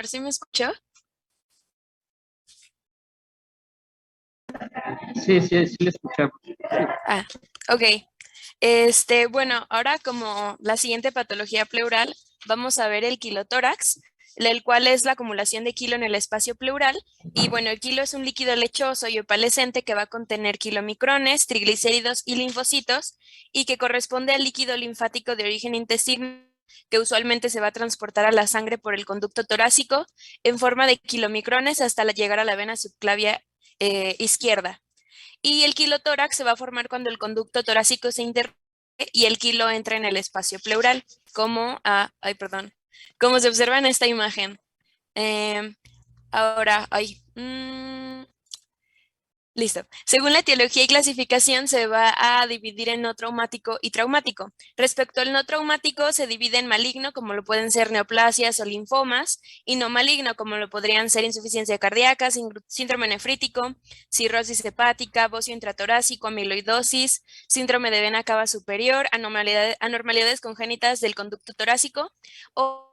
ver si me escuchó. Sí, sí, sí, le escuchamos. Sí. Ah, ok. Bueno, ahora como la siguiente patología pleural, vamos a ver el quilotórax, el cual es la acumulación de quilo en el espacio pleural. Y bueno, el quilo es un líquido lechoso y opalescente que va a contener kilomicrones, triglicéridos y linfocitos, y que corresponde al líquido linfático de origen intestinal, que usualmente se va a transportar a la sangre por el conducto torácico en forma de kilomicrones hasta llegar a la vena subclavia izquierda. Y el quilotórax se va a formar cuando el conducto torácico se interrumpe y el quilo entra en el espacio pleural, como se observa en esta imagen. Em, ahora, listo. Según la etiología y clasificación, se va a dividir en no traumático y traumático. Respecto al no traumático, se divide en maligno, como lo pueden ser neoplasias o linfomas, y no maligno, como lo podrían ser insuficiencia cardíaca, síndrome nefrítico, cirrosis hepática, bocio intratorácico, amiloidosis, síndrome de vena cava superior, anormalidades congénitas del conducto torácico o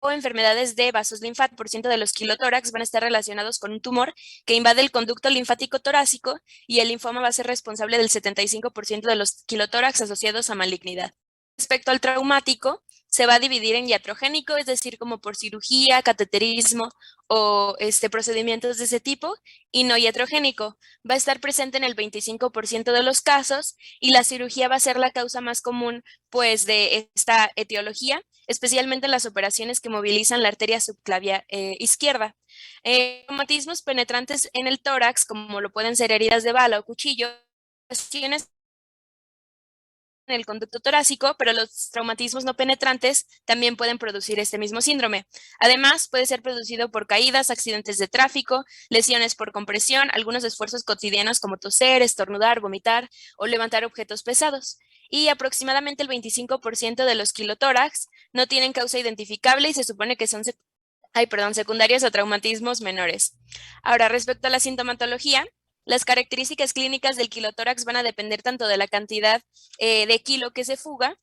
enfermedades de vasos linfáticos. Por ciento de los quilotórax van a estar relacionados con un tumor que invade el conducto linfático torácico, y el linfoma va a ser responsable del 75% de los quilotórax asociados a malignidad. Respecto al traumático, se va a dividir en iatrogénico, es decir, como por cirugía, cateterismo o procedimientos de ese tipo, y no iatrogénico. Va a estar presente en el 25% de los casos, y la cirugía va a ser la causa más común, pues, de esta etiología, especialmente en las operaciones que movilizan la arteria subclavia izquierda. Traumatismos penetrantes en el tórax, como lo pueden ser heridas de bala o cuchillo, lesiones en el conducto torácico, pero los traumatismos no penetrantes también pueden producir este mismo síndrome. Además, puede ser producido por caídas, accidentes de tráfico, lesiones por compresión, algunos esfuerzos cotidianos como toser, estornudar, vomitar o levantar objetos pesados. Y aproximadamente el 25% de los quilotórax no tienen causa identificable y se supone que son secundarios a traumatismos menores. Ahora, respecto a la sintomatología, las características clínicas del quilotórax van a depender tanto de la cantidad de kilo que se fuga,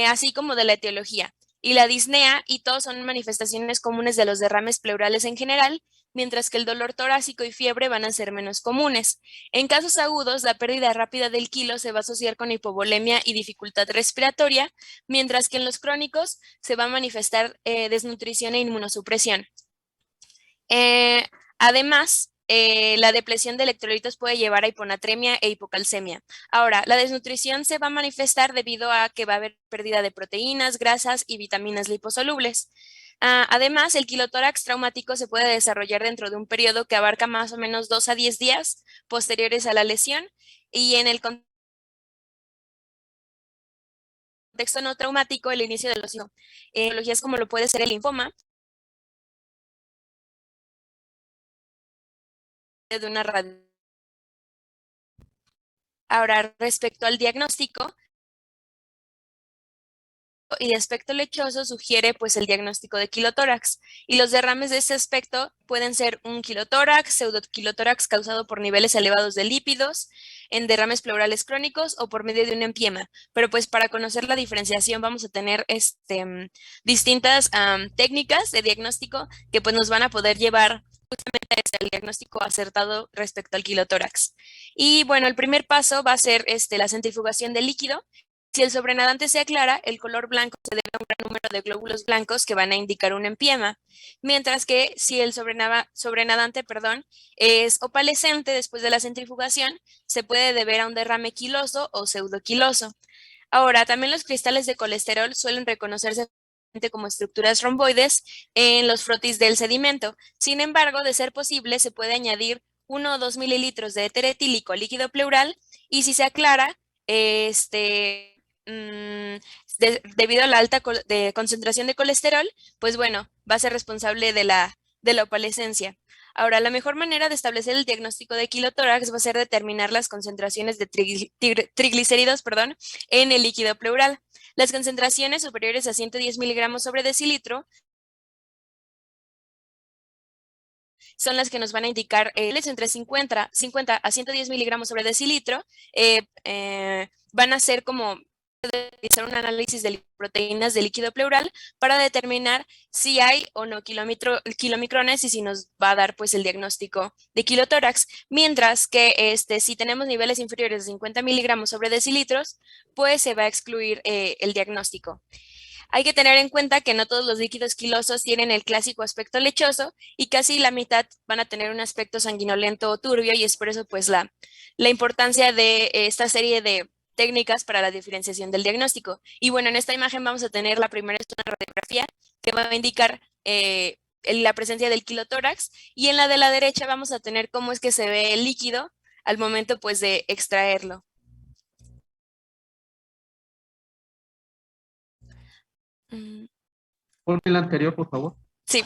así como de la etiología. Y la disnea y todos son manifestaciones comunes de los derrames pleurales en general, mientras que el dolor torácico y fiebre van a ser menos comunes. En casos agudos, la pérdida rápida del kilo se va a asociar con hipovolemia y dificultad respiratoria, mientras que en los crónicos se va a manifestar desnutrición e inmunosupresión. Eh, Además, la depresión de electrolitos puede llevar a hiponatremia e hipocalcemia. Ahora, la desnutrición se va a manifestar debido a que va a haber pérdida de proteínas, grasas y vitaminas liposolubles. Además, el quilotórax traumático se puede desarrollar dentro de un periodo que abarca más o menos 2 a 10 días posteriores a la lesión, y en el contexto no traumático, el inicio de los patologías como lo puede ser el linfoma de una radio. Ahora, respecto al diagnóstico y de aspecto lechoso, sugiere pues el diagnóstico de quilotórax, y los derrames de ese aspecto pueden ser un quilotórax, pseudoquilotórax causado por niveles elevados de lípidos en derrames pleurales crónicos o por medio de un empiema. Pero pues para conocer la diferenciación vamos a tener distintas técnicas de diagnóstico que pues nos van a poder llevar el diagnóstico acertado respecto al quilotórax. Y bueno, el primer paso va a ser la centrifugación del líquido. Si el sobrenadante se aclara, el color blanco se debe a un gran número de glóbulos blancos que van a indicar un empiema, mientras que si el sobrenadante, es opalescente después de la centrifugación, se puede deber a un derrame quiloso o pseudoquiloso. Ahora, también los cristales de colesterol suelen reconocerse como estructuras romboides en los frotis del sedimento. Sin embargo, de ser posible, se puede añadir 1 o 2 mililitros de éter etílico líquido pleural, y si se aclara, debido a la alta concentración de colesterol, pues bueno, va a ser responsable de la opalescencia. Ahora, la mejor manera de establecer el diagnóstico de quilotórax va a ser determinar las concentraciones de triglicéridos, en el líquido pleural. Las concentraciones superiores a 110 miligramos sobre decilitro son las que nos van a indicar entre 50 a 110 miligramos sobre decilitro. Van a ser como realizar un análisis de proteínas del líquido pleural para determinar si hay o no kilomicrones y si nos va a dar pues el diagnóstico de kilotórax, mientras que si tenemos niveles inferiores de 50 miligramos sobre decilitros, pues se va a excluir el diagnóstico. Hay que tener en cuenta que no todos los líquidos quilosos tienen el clásico aspecto lechoso y casi la mitad van a tener un aspecto sanguinolento o turbio, y es por eso pues la importancia de esta serie de técnicas para la diferenciación del diagnóstico. Y bueno, en esta imagen vamos a tener la primera, es una radiografía que va a indicar la presencia del kilotórax, y en la de la derecha vamos a tener cómo es que se ve el líquido al momento pues de extraerlo. Ponme la anterior, por favor. Sí.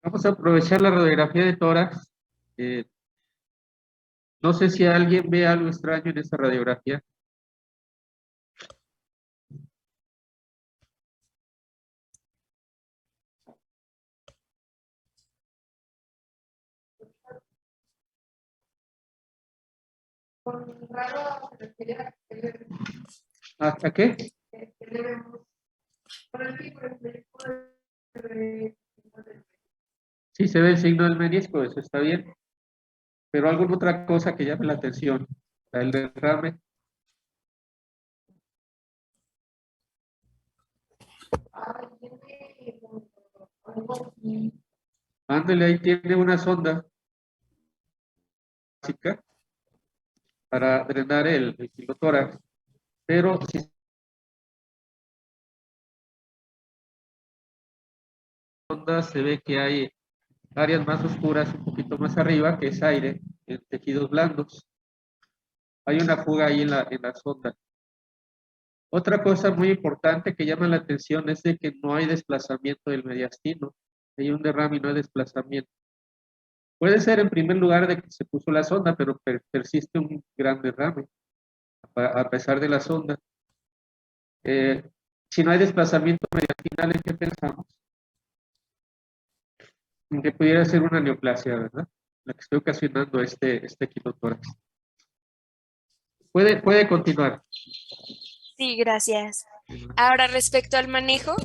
Vamos a aprovechar la radiografía de tórax. No sé si alguien ve algo extraño en esta radiografía. ¿Hasta qué? Sí, se ve el signo del menisco, eso está bien. Pero alguna otra cosa que llame la atención. El derrame. Ándale, ahí tiene una sonda básica para drenar el kilotórax. Pero si sonda se ve que hay áreas más oscuras un poquito más arriba, que es aire, en tejidos blandos. Hay una fuga ahí en la sonda. Otra cosa muy importante que llama la atención es de que no hay desplazamiento del mediastino. Hay un derrame y no hay desplazamiento. Puede ser en primer lugar de que se puso la sonda, pero persiste un gran derrame a pesar de la sonda. Si no hay desplazamiento mediastinal, ¿en qué pensamos? En que pudiera ser una neoplasia, ¿verdad? La que está ocasionando este kilotórax. Puede continuar. Sí, gracias. Ahora, respecto al manejo,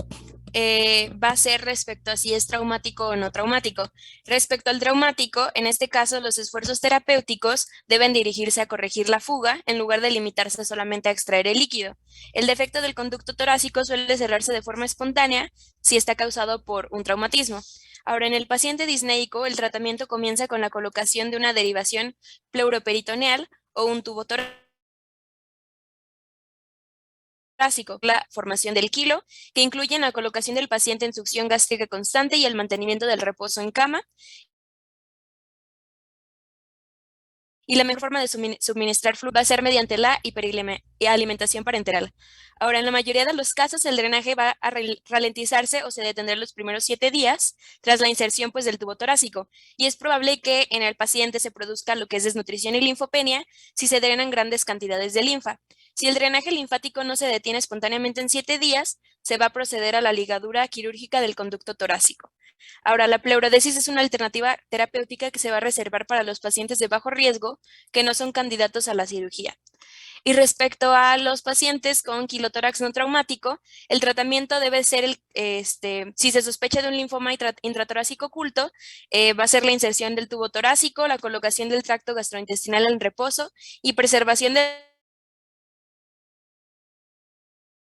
va a ser respecto a si es traumático o no traumático. Respecto al traumático, en este caso, los esfuerzos terapéuticos deben dirigirse a corregir la fuga en lugar de limitarse solamente a extraer el líquido. El defecto del conducto torácico suele cerrarse de forma espontánea si está causado por un traumatismo. Ahora, en el paciente disneico, el tratamiento comienza con la colocación de una derivación pleuroperitoneal o un tubo torácico, la formación del kilo, que incluyen la colocación del paciente en succión gástrica constante y el mantenimiento del reposo en cama. Y la mejor forma de suministrar flujo va a ser mediante la hiperalimentación parenteral. Ahora, en la mayoría de los casos, el drenaje va a ralentizarse o se detendrá los primeros 7 días tras la inserción pues, del tubo torácico. Y es probable que en el paciente se produzca lo que es desnutrición y linfopenia si se drenan grandes cantidades de linfa. Si el drenaje linfático no se detiene espontáneamente en 7 días, se va a proceder a la ligadura quirúrgica del conducto torácico. Ahora, la pleurodesis es una alternativa terapéutica que se va a reservar para los pacientes de bajo riesgo que no son candidatos a la cirugía. Y respecto a los pacientes con quilotórax no traumático, el tratamiento debe ser, si se sospecha de un linfoma intratorácico oculto, va a ser la inserción del tubo torácico, la colocación del tracto gastrointestinal en reposo y preservación del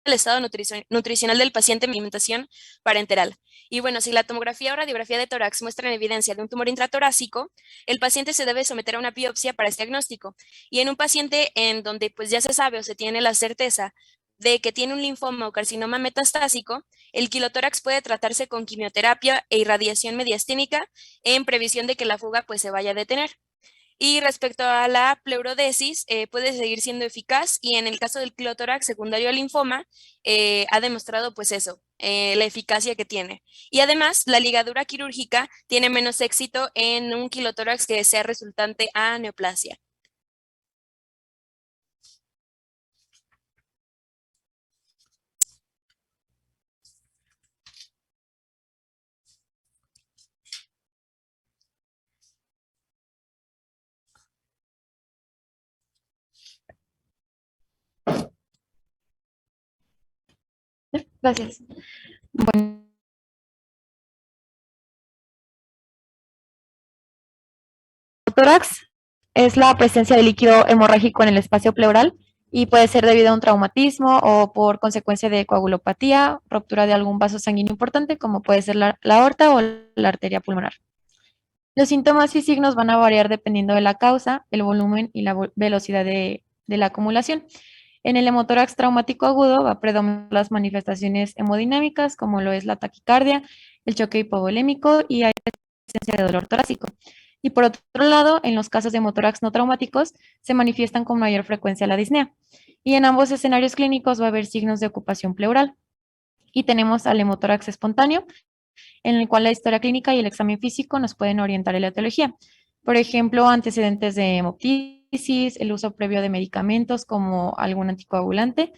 estado nutricional del paciente en alimentación parenteral. Y bueno, si la tomografía o radiografía de tórax muestran evidencia de un tumor intratorácico, el paciente se debe someter a una biopsia para este diagnóstico. Y en un paciente en donde pues ya se sabe o se tiene la certeza de que tiene un linfoma o carcinoma metastásico, el quilotórax puede tratarse con quimioterapia e irradiación mediastínica en previsión de que la fuga pues se vaya a detener. Y respecto a la pleurodesis, puede seguir siendo eficaz, y en el caso del clotórax secundario al linfoma, ha demostrado pues eso, la eficacia que tiene. Y además, la ligadura quirúrgica tiene menos éxito en un quilotórax que sea resultante a neoplasia. Gracias. Bueno, tórax es la presencia de líquido hemorrágico en el espacio pleural y puede ser debido a un traumatismo o por consecuencia de coagulopatía, ruptura de algún vaso sanguíneo importante, como puede ser la aorta o la arteria pulmonar. Los síntomas y signos van a variar dependiendo de la causa, el volumen y la velocidad de la acumulación. En el hemotórax traumático agudo va a predominar las manifestaciones hemodinámicas, como lo es la taquicardia, el choque hipovolémico y hay presencia de dolor torácico. Y por otro lado, en los casos de hemotórax no traumáticos, se manifiestan con mayor frecuencia la disnea. Y en ambos escenarios clínicos va a haber signos de ocupación pleural. Y tenemos al hemotórax espontáneo, en el cual la historia clínica y el examen físico nos pueden orientar en la etiología. Por ejemplo, antecedentes de hemoptisis, el uso previo de medicamentos como algún anticoagulante,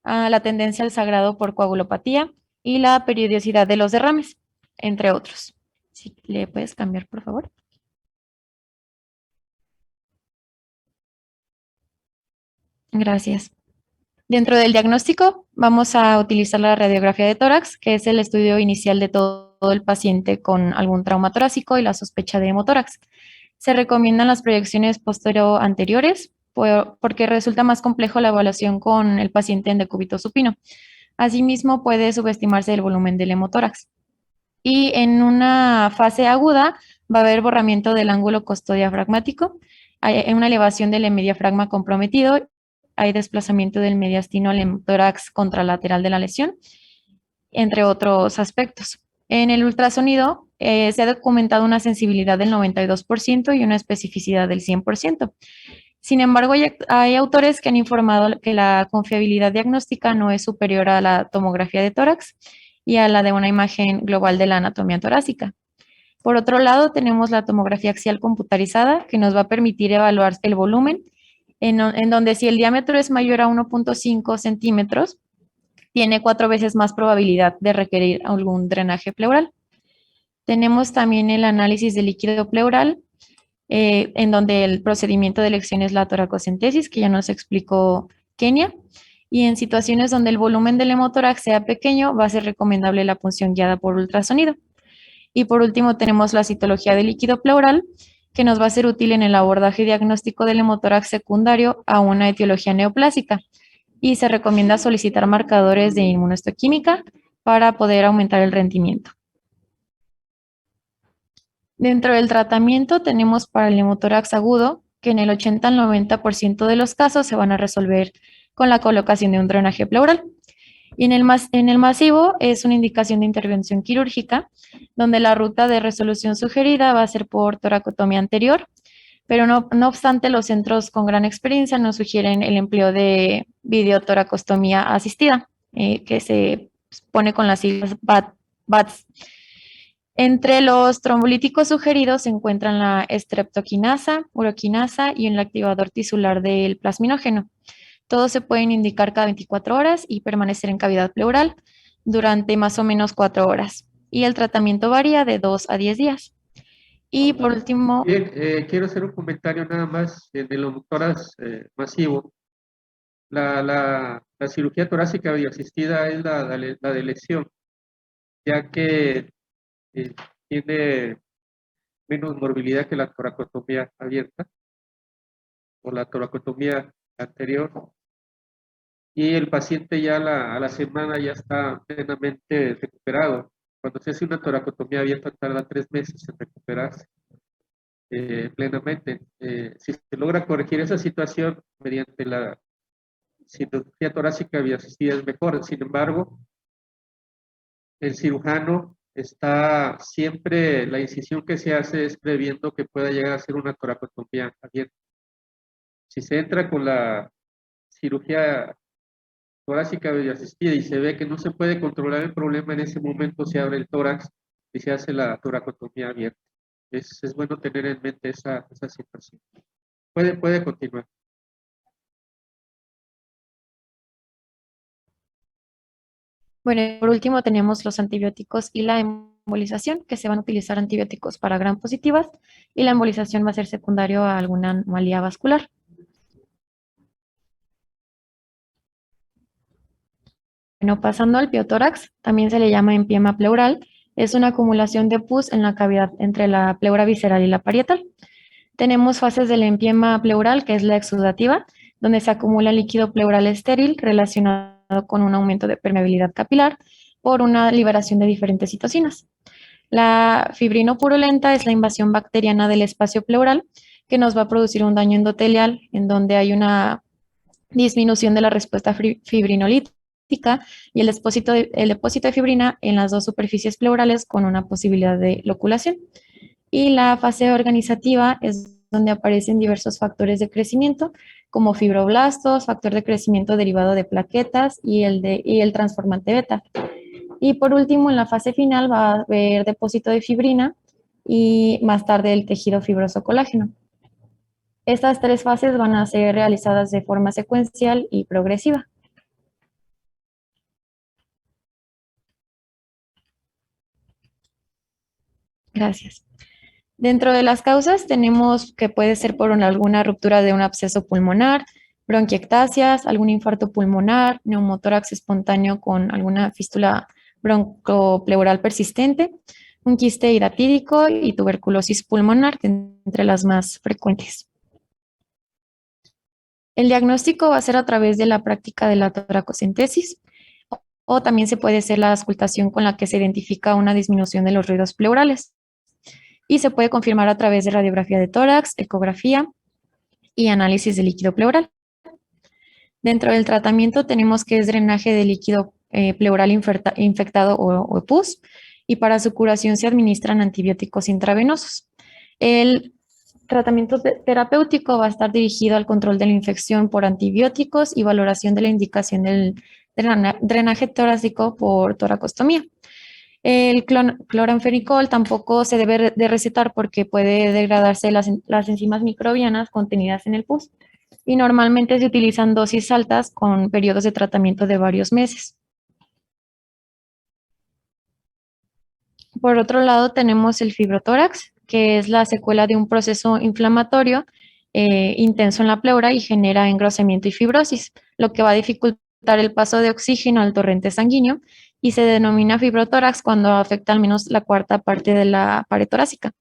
la tendencia al sagrado por coagulopatía y la periodicidad de los derrames, entre otros. Si le puedes cambiar, por favor. Gracias. Dentro del diagnóstico, vamos a utilizar la radiografía de tórax, que es el estudio inicial de todo el paciente con algún trauma torácico y la sospecha de hemotórax. Se recomiendan las proyecciones posterior-anteriores porque resulta más complejo la evaluación con el paciente en decúbito supino. Asimismo, puede subestimarse el volumen del hemotórax. Y en una fase aguda va a haber borramiento del ángulo costodiafragmático, hay una elevación del hemidiafragma comprometido, hay desplazamiento del mediastino al hemotórax contralateral de la lesión, entre otros aspectos. En el ultrasonido se ha documentado una sensibilidad del 92% y una especificidad del 100%. Sin embargo, hay autores que han informado que la confiabilidad diagnóstica no es superior a la tomografía de tórax y a la de una imagen global de la anatomía torácica. Por otro lado, tenemos la tomografía axial computarizada, que nos va a permitir evaluar el volumen, en donde si el diámetro es mayor a 1.5 centímetros, tiene 4 veces más probabilidad de requerir algún drenaje pleural. Tenemos también el análisis del líquido pleural, en donde el procedimiento de elección es la toracocentesis, que ya nos explicó Kenia, y en situaciones donde el volumen del hemotórax sea pequeño, va a ser recomendable la punción guiada por ultrasonido. Y por último tenemos la citología del líquido pleural, que nos va a ser útil en el abordaje diagnóstico del hemotórax secundario a una etiología neoplásica. Y se recomienda solicitar marcadores de inmunohistoquímica para poder aumentar el rendimiento. Dentro del tratamiento tenemos para el hemotórax agudo, que en el 80 al 90% de los casos se van a resolver con la colocación de un drenaje pleural. Y en el masivo es una indicación de intervención quirúrgica, donde la ruta de resolución sugerida va a ser por toracotomía anterior, pero no obstante los centros con gran experiencia nos sugieren el empleo de videotoracostomía asistida, que se pone con las siglas BATS. Entre los trombolíticos sugeridos se encuentran la streptoquinasa, uroquinasa y el activador tisular del plasminógeno. Todos se pueden indicar cada 24 horas y permanecer en cavidad pleural durante más o menos 4 horas. Y el tratamiento varía de 2 a 10 días. Y por último... Bien, quiero hacer un comentario nada más de los doctoras masivo. La cirugía torácica bioasistida es la de elección, ya que tiene menos morbilidad que la toracotomía abierta o la toracotomía anterior. Y el paciente ya a la semana ya está plenamente recuperado. Cuando se hace una toracotomía abierta tarda 3 meses en recuperarse plenamente. Si se logra corregir esa situación mediante la cirugía torácica bioasistida es mejor. Sin embargo, el cirujano está siempre, la incisión que se hace es previendo que pueda llegar a ser una toracotomía abierta. Si se entra con la cirugía torácica bioasistida y se ve que no se puede controlar el problema, en ese momento se abre el tórax y se hace la toracotomía abierta. Es bueno tener en mente esa situación. Puede continuar. Bueno, por último tenemos los antibióticos y la embolización, que se van a utilizar antibióticos para gram positivas y la embolización va a ser secundario a alguna anomalía vascular. Bueno, pasando al piotórax, también se le llama empiema pleural. Es una acumulación de pus en la cavidad entre la pleura visceral y la parietal. Tenemos fases del empiema pleural, que es la exudativa, donde se acumula líquido pleural estéril relacionado con un aumento de permeabilidad capilar por una liberación de diferentes citocinas. La fibrinopurulenta es la invasión bacteriana del espacio pleural que nos va a producir un daño endotelial en donde hay una disminución de la respuesta fibrinolítica y el depósito de fibrina en las dos superficies pleurales con una posibilidad de loculación. Y la fase organizativa es donde aparecen diversos factores de crecimiento, como fibroblastos, factor de crecimiento derivado de plaquetas y el transformante beta. Y por último, en la fase final va a haber depósito de fibrina y más tarde el tejido fibroso colágeno. Estas tres fases van a ser realizadas de forma secuencial y progresiva. Gracias. Dentro de las causas tenemos que puede ser por alguna ruptura de un absceso pulmonar, bronquiectasias, algún infarto pulmonar, neumotórax espontáneo con alguna fístula broncopleural persistente, un quiste hidatídico y tuberculosis pulmonar, entre las más frecuentes. El diagnóstico va a ser a través de la práctica de la toracocentesis o también se puede hacer la auscultación con la que se identifica una disminución de los ruidos pleurales y se puede confirmar a través de radiografía de tórax, ecografía y análisis de líquido pleural. Dentro del tratamiento tenemos que es drenaje de líquido pleural infectado o pus y para su curación se administran antibióticos intravenosos. El tratamiento terapéutico va a estar dirigido al control de la infección por antibióticos y valoración de la indicación del drenaje torácico por toracostomía. El cloranfenicol tampoco se debe de recetar porque puede degradarse las enzimas microbianas contenidas en el pus y normalmente se utilizan dosis altas con periodos de tratamiento de varios meses. Por otro lado, tenemos el fibrotórax, que es la secuela de un proceso inflamatorio intenso en la pleura y genera engrosamiento y fibrosis, lo que va a dificultar el paso de oxígeno al torrente sanguíneo y se denomina fibrotórax cuando afecta al menos la cuarta parte de la pared torácica.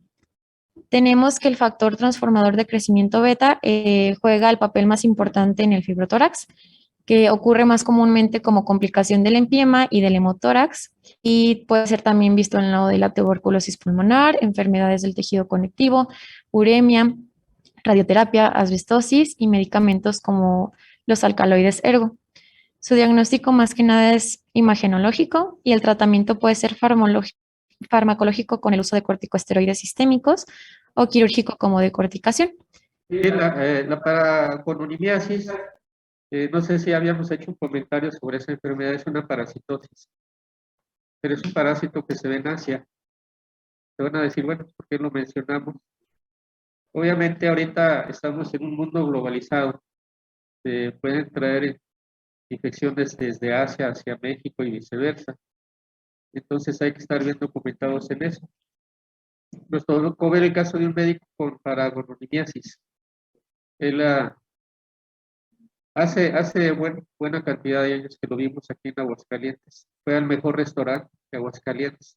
Tenemos que el factor transformador de crecimiento beta juega el papel más importante en el fibrotórax, que ocurre más comúnmente como complicación del empiema y del hemotórax y puede ser también visto en el lado de la tuberculosis pulmonar, enfermedades del tejido conectivo, uremia, radioterapia, asbestosis y medicamentos como los alcaloides ergo. Su diagnóstico más que nada es imagenológico y el tratamiento puede ser farmacológico con el uso de corticosteroides sistémicos o quirúrgico como decorticación. La paraconurimiasis, no sé si habíamos hecho un comentario sobre esa enfermedad, es una parasitosis, pero es un parásito que se ve en Asia. Te van a decir, bueno, ¿por qué lo mencionamos? Obviamente ahorita estamos en un mundo globalizado, pueden traer infecciones desde Asia hacia México y viceversa. Entonces hay que estar bien documentados en eso. Nos tocó ver el caso de un médico con paragonimiasis. Él hace buena cantidad de años que lo vimos aquí en Aguascalientes. Fue al mejor restaurante de Aguascalientes.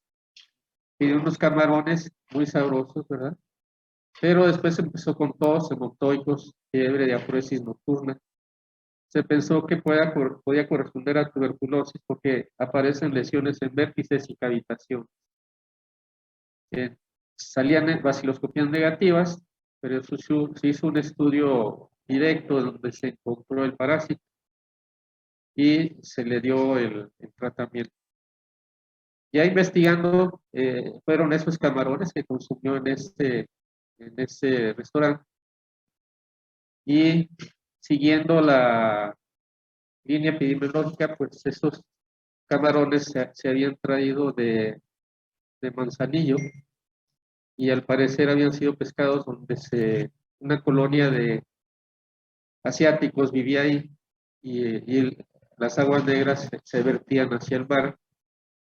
Pidió unos camarones muy sabrosos, ¿verdad? Pero después empezó con tos, hemoptoicos, fiebre, diafuresis nocturna. Se pensó que podía corresponder a tuberculosis porque aparecen lesiones en vértices y cavitación. Salían vaciloscopías negativas, pero se hizo un estudio directo donde se encontró el parásito y se le dio el tratamiento. Ya investigando, fueron esos camarones que consumió en ese restaurante y siguiendo la línea epidemiológica, pues esos camarones se habían traído de Manzanillo y al parecer habían sido pescados donde una colonia de asiáticos vivía ahí y las aguas negras se vertían hacia el mar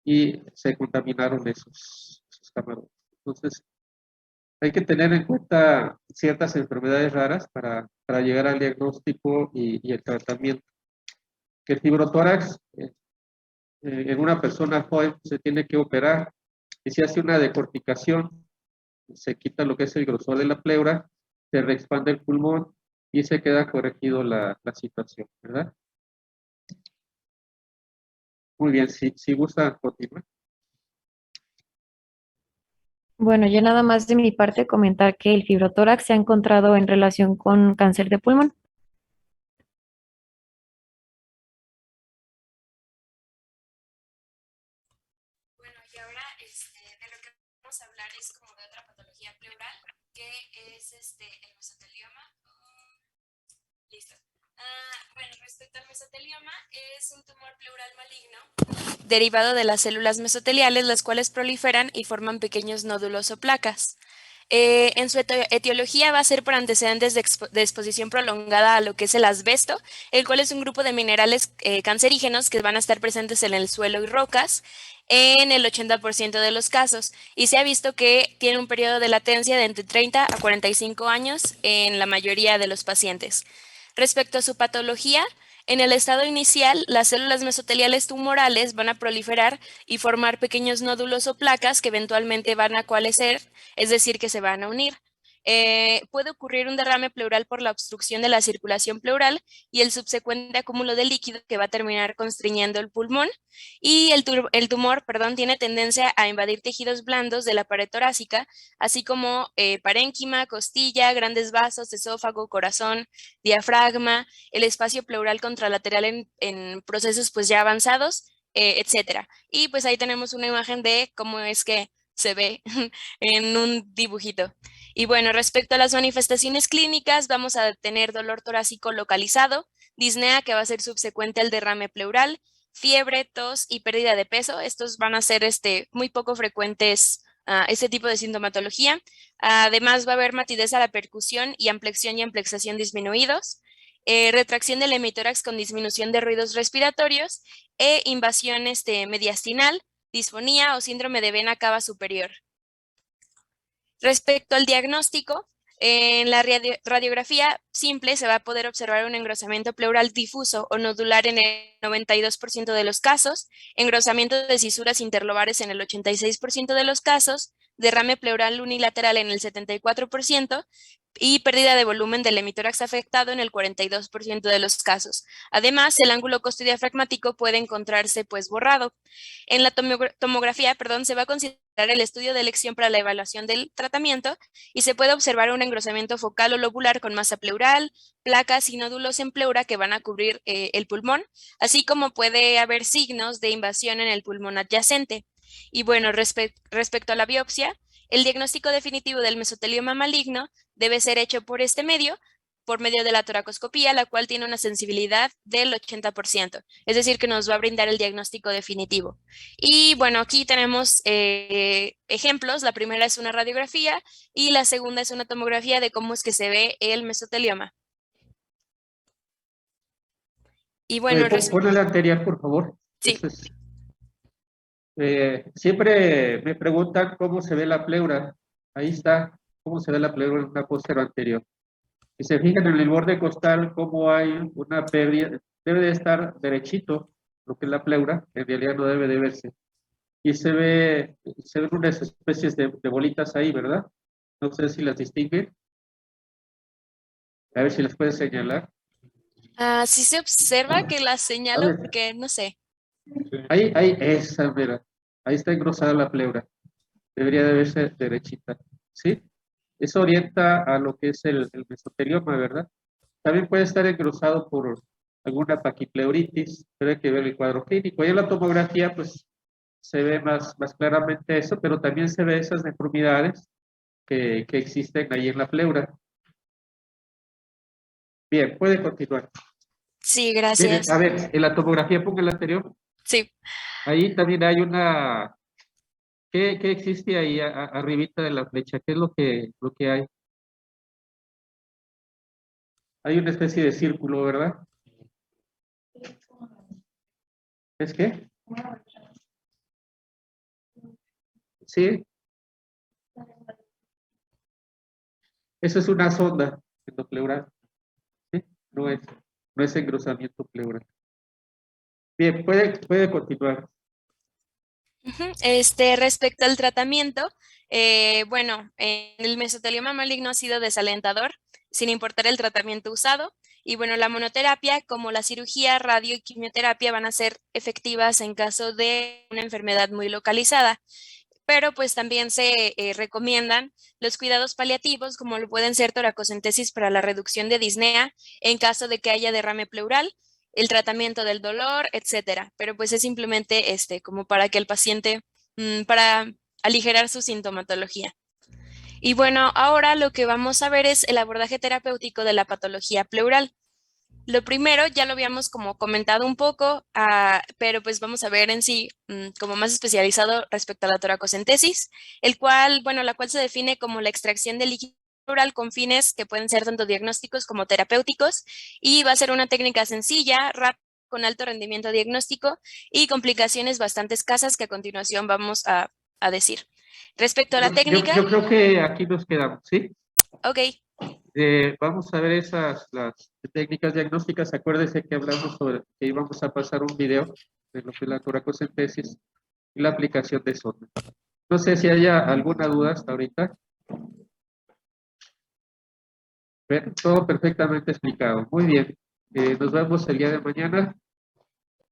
y se contaminaron esos camarones. Entonces, hay que tener en cuenta ciertas enfermedades raras para llegar al diagnóstico y el tratamiento. Que el fibrotórax en una persona joven se tiene que operar y se hace una decorticación, se quita lo que es el grosor de la pleura, se reexpande el pulmón y se queda corregido la situación, ¿verdad? Muy bien, si gusta continuar. Bueno, yo nada más de mi parte comentar que el fibrotórax se ha encontrado en relación con cáncer de pulmón. Bueno, y ahora de lo que vamos a hablar es como de otra patología pleural, que es el mesotelioma. Listo. Bueno, respecto al mesotelioma, es un tumor pleural maligno derivado de las células mesoteliales, las cuales proliferan y forman pequeños nódulos o placas. En su etiología va a ser por antecedentes de exposición prolongada a lo que es el asbesto, el cual es un grupo de minerales cancerígenos que van a estar presentes en el suelo y rocas en el 80% de los casos. Y se ha visto que tiene un periodo de latencia de entre 30 a 45 años en la mayoría de los pacientes. Respecto a su patología, en el estado inicial, las células mesoteliales tumorales van a proliferar y formar pequeños nódulos o placas que eventualmente van a coalescer, es decir, que se van a unir. Puede ocurrir un derrame pleural por la obstrucción de la circulación pleural y el subsecuente acúmulo de líquido que va a terminar constriñendo el pulmón. Y el tumor, perdón, tiene tendencia a invadir tejidos blandos de la pared torácica, así como parénquima, costilla, grandes vasos, esófago, corazón, diafragma, el espacio pleural contralateral en procesos pues ya avanzados, etcétera. Y pues ahí tenemos una imagen de cómo es que se ve en un dibujito. Y bueno, respecto a las manifestaciones clínicas, vamos a tener dolor torácico localizado, disnea que va a ser subsecuente al derrame pleural, fiebre, tos y pérdida de peso. Estos van a ser muy poco frecuentes, este tipo de sintomatología. Además, va a haber matidez a la percusión y ampliación y amplexación disminuidos, retracción del hemitórax con disminución de ruidos respiratorios e invasión mediastinal, disfonía o síndrome de vena cava superior. Respecto al diagnóstico, en la radiografía simple se va a poder observar un engrosamiento pleural difuso o nodular en el 92% de los casos, engrosamiento de cisuras interlobares en el 86% de los casos, derrame pleural unilateral en el 74% y pérdida de volumen del hemitórax afectado en el 42% de los casos. Además, el ángulo costodiafragmático puede encontrarse pues borrado. En la tomografía, perdón, se va a considerar el estudio de elección para la evaluación del tratamiento y se puede observar un engrosamiento focal o lobular con masa pleural, placas y nódulos en pleura que van a cubrir el pulmón, así como puede haber signos de invasión en el pulmón adyacente. Y bueno, respecto a la biopsia, el diagnóstico definitivo del mesotelioma maligno debe ser hecho por medio de la toracoscopía, la cual tiene una sensibilidad del 80%, es decir, que nos va a brindar el diagnóstico definitivo. Y bueno, aquí tenemos ejemplos. La primera es una radiografía y la segunda es una tomografía de cómo es que se ve el mesotelioma. Y bueno, Pon el anterior, por favor. sí. Siempre me preguntan cómo se ve la pleura. Ahí está, cómo se ve la pleura en una póster anterior. Si se fijan en el borde costal, cómo hay una pérdida, debe de estar derechito, lo que es la pleura, en realidad no debe de verse. Y se ven unas especies de bolitas ahí, ¿verdad? No sé si las distinguen. A ver si las puedes señalar. Sí se observa que la señalo porque no sé. Ahí, esa, mira. Ahí está engrosada la pleura. Debería de verse derechita. ¿Sí? Eso orienta a lo que es el mesotelioma, ¿verdad? También puede estar engrosado por alguna paquipleuritis, pero hay que ver el cuadro clínico. Y en la tomografía, pues, se ve más claramente eso, pero también se ve esas deformidades que existen ahí en la pleura. Bien, puede continuar. Sí, Miren, gracias. a ver, en la tomografía, ponga el anterior. Sí. Ahí también hay una... ¿Qué existe ahí arribita de la flecha? ¿Qué es lo que hay? Hay una especie de círculo, ¿verdad? ¿Es qué? Sí, eso es una sonda endopleural. ¿Sí? No es engrosamiento pleural. Bien, puede continuar. Respecto al tratamiento, bueno, el mesotelioma maligno ha sido desalentador, sin importar el tratamiento usado. Y bueno, la monoterapia, como la cirugía, radio y quimioterapia, van a ser efectivas en caso de una enfermedad muy localizada. Pero pues también se recomiendan los cuidados paliativos, como lo pueden ser toracocentesis para la reducción de disnea en caso de que haya derrame pleural, el tratamiento del dolor, etcétera. Pero pues es simplemente como para que el paciente, para aligerar su sintomatología. Y bueno, ahora lo que vamos a ver es el abordaje terapéutico de la patología pleural. Lo primero ya lo habíamos como comentado un poco, pero pues vamos a ver en sí como más especializado respecto a la toracocentesis, la cual se define como la extracción de líquido pleural con fines que pueden ser tanto diagnósticos como terapéuticos, y va a ser una técnica sencilla, rápida, con alto rendimiento diagnóstico y complicaciones bastante escasas que a continuación vamos a decir. Respecto a la técnica, Yo creo que aquí nos quedamos, ¿sí? ok. Vamos a ver las técnicas diagnósticas. Acuérdense que hablamos sobre que íbamos a pasar un video de lo que es la toracocentesis y la aplicación de sonda. No sé si haya alguna duda hasta ahorita. Todo perfectamente explicado. Muy bien. Nos vemos el día de mañana.